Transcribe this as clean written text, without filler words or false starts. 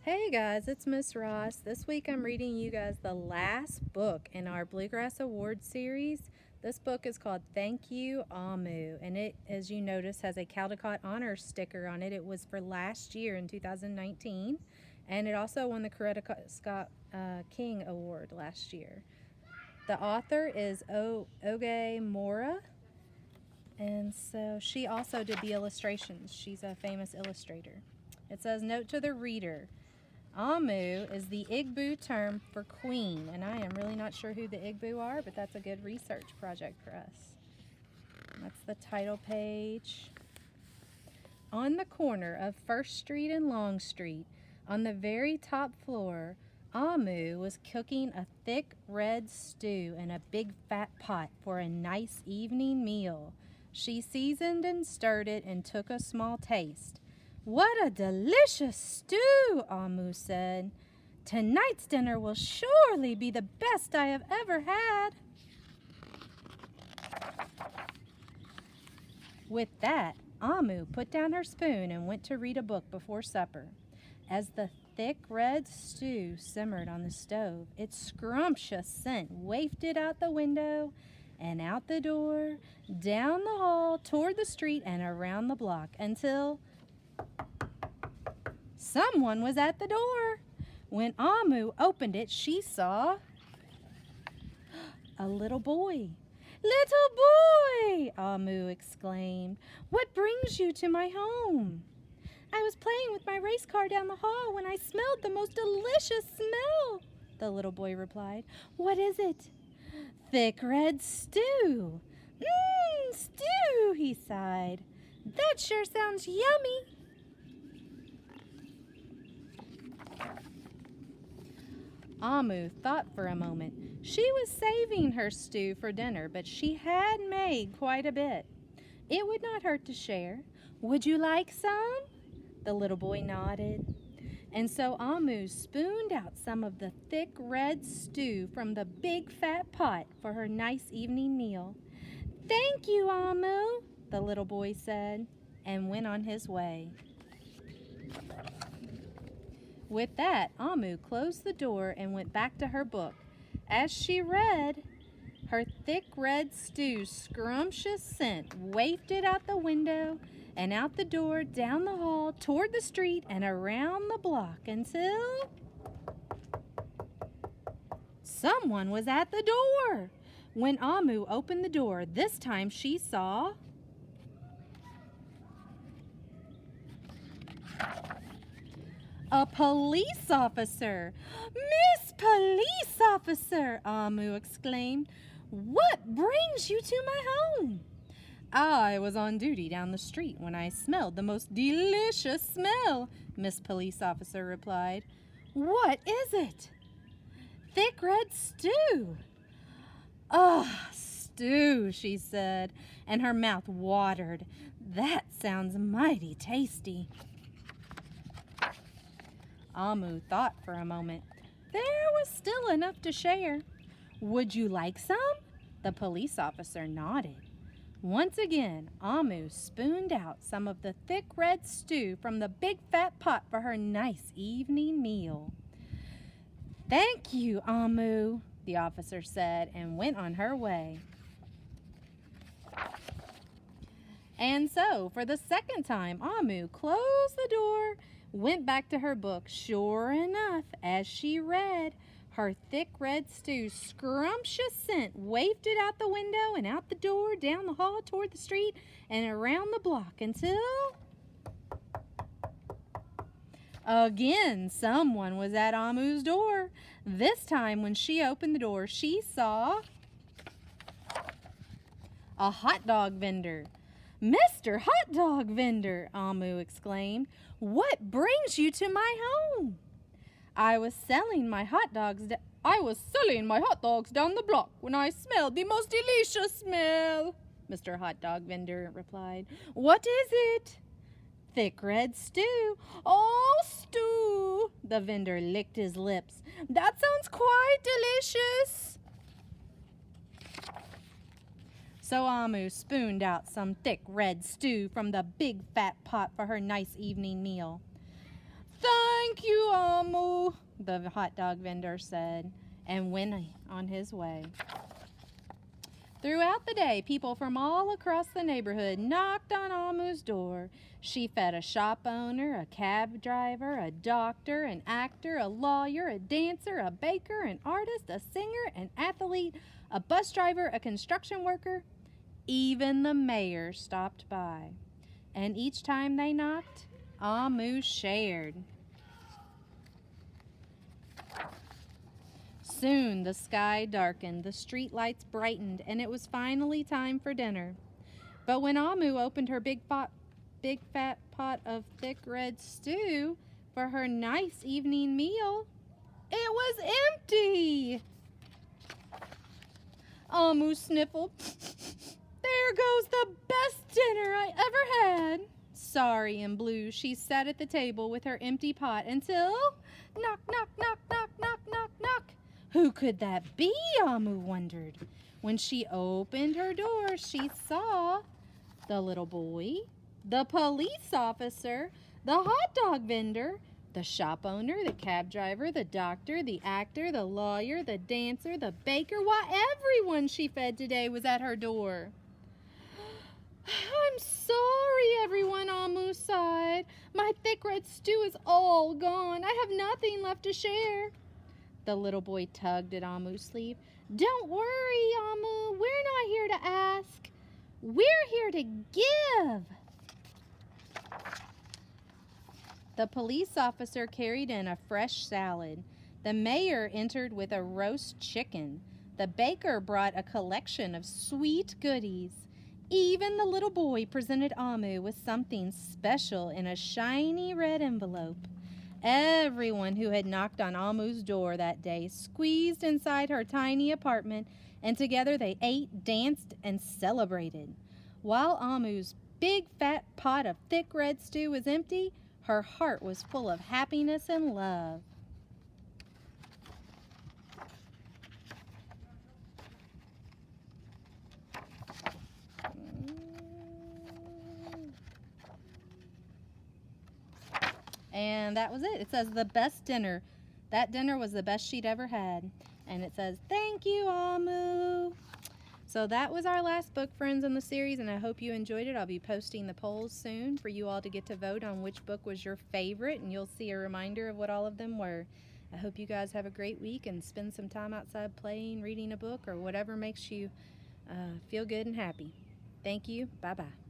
Hey guys, it's Miss Ross. This week I'm reading you guys the last book in our Bluegrass Award series. This book is called ThankYouOmu, and it, as you notice, has a Caldecott Honors sticker on it. It was for last year in 2019, and it also won the Coretta Scott King Award last year. The author is Oge Mora, and so she also did the illustrations. She's a famous illustrator. It says, note to the reader. Omu is the Igbo term for queen, and I am really not sure who the Igbo are, but that's a good research project for us. That's the title page. On the corner of First Street and Long Street, on the very top floor, Omu was cooking a thick red stew in a big fat pot for a nice evening meal. She seasoned and stirred it and took a small taste. "What a delicious stew," Omu said. "Tonight's dinner will surely be the best I have ever had." With that, Omu put down her spoon and went to read a book before supper. As the thick red stew simmered on the stove, its scrumptious scent wafted out the window and out the door, down the hall, toward the street, and around the block until someone was at the door. When Omu opened it, she saw a little boy. "Little boy," Omu exclaimed, "what brings you to my home?" "I was playing with my race car down the hall when I smelled the most delicious smell," the little boy replied. "What is it?" "Thick red stew." Stew," he sighed. "That sure sounds yummy." Omu thought for a moment. She was saving her stew for dinner, but she had made quite a bit. It would not hurt to share. "Would you like some?" The little boy nodded. And so Omu spooned out some of the thick red stew from the big fat pot for her nice evening meal. "Thank you, Omu," the little boy said, and went on his way. With that, Omu closed the door and went back to her book. As she read, her thick red stew's scrumptious scent wafted out the window and out the door, down the hall, toward the street, and around the block until someone was at the door. When Omu opened the door, this time she saw a police officer. "Miss Police Officer," Omu exclaimed, "what brings you to my home?" "I was on duty down the street when I smelled the most delicious smell," Miss Police Officer replied. "What is it?" "Thick red stew." "Ah, stew," she said, and her mouth watered. "That sounds mighty tasty." Omu thought for a moment. There was still enough to share. "Would you like some?" The police officer nodded. Once again, Omu spooned out some of the thick red stew from the big fat pot for her nice evening meal. "Thank you, Omu," the officer said, and went on her way. And so, for the second time, Omu closed the door, went back to her book. Sure enough, as she read, her thick red stew's scrumptious scent wafted out the window and out the door, down the hall, toward the street, and around the block until again someone was at Omu's door. This time, when she opened the door, she saw a hot dog vendor. "Mr. Hot Dog Vendor," Omu exclaimed, "what brings you to my home?" I was selling my hot dogs down the block when I smelled the most delicious smell," Mr. Hot Dog Vendor replied. "What is it?" "Thick red stew." "Oh, stew." The vendor licked his lips. "That sounds quite delicious." So Omu spooned out some thick red stew from the big fat pot for her nice evening meal. "Thank you, Omu," Omu," the hot dog vendor said, and went on his way. Throughout the day, people from all across the neighborhood knocked on Omu's door. She fed a shop owner, a cab driver, a doctor, an actor, a lawyer, a dancer, a baker, an artist, a singer, an athlete, a bus driver, a construction worker. Even the mayor stopped by. And each time they knocked, Omu shared. Soon the sky darkened, the street lights brightened, and it was finally time for dinner. But when Omu opened her big fat pot of thick red stew for her nice evening meal, it was empty. Omu sniffled. "There goes the best dinner I ever had." Sorry and blue, she sat at the table with her empty pot until knock, knock, knock, knock, knock, knock, knock. Who could that be, Omu wondered. When she opened her door, she saw the little boy, the police officer, the hot dog vendor, the shop owner, the cab driver, the doctor, the actor, the lawyer, the dancer, the baker. Why, everyone she fed today was at her door. "I'm sorry, everyone," Omu sighed. "My thick red stew is all gone. I have nothing left to share." The little boy tugged at Amu's sleeve. "Don't worry, Omu. We're not here to ask. We're here to give." The police officer carried in a fresh salad. The mayor entered with a roast chicken. The baker brought a collection of sweet goodies. Even the little boy presented Omu with something special in a shiny red envelope. Everyone who had knocked on Amu's door that day squeezed inside her tiny apartment, and together they ate, danced, and celebrated. While Amu's big fat pot of thick red stew was empty, her heart was full of happiness and love. And that was it. It says the best dinner. That dinner was the best she'd ever had. And it says, "Thank you, Omu." So that was our last book, friends, in the series, and I hope you enjoyed it. I'll be posting the polls soon for you all to get to vote on which book was your favorite, and you'll see a reminder of what all of them were. I hope you guys have a great week and spend some time outside playing, reading a book, or whatever makes you feel good and happy. Thank you. Bye-bye.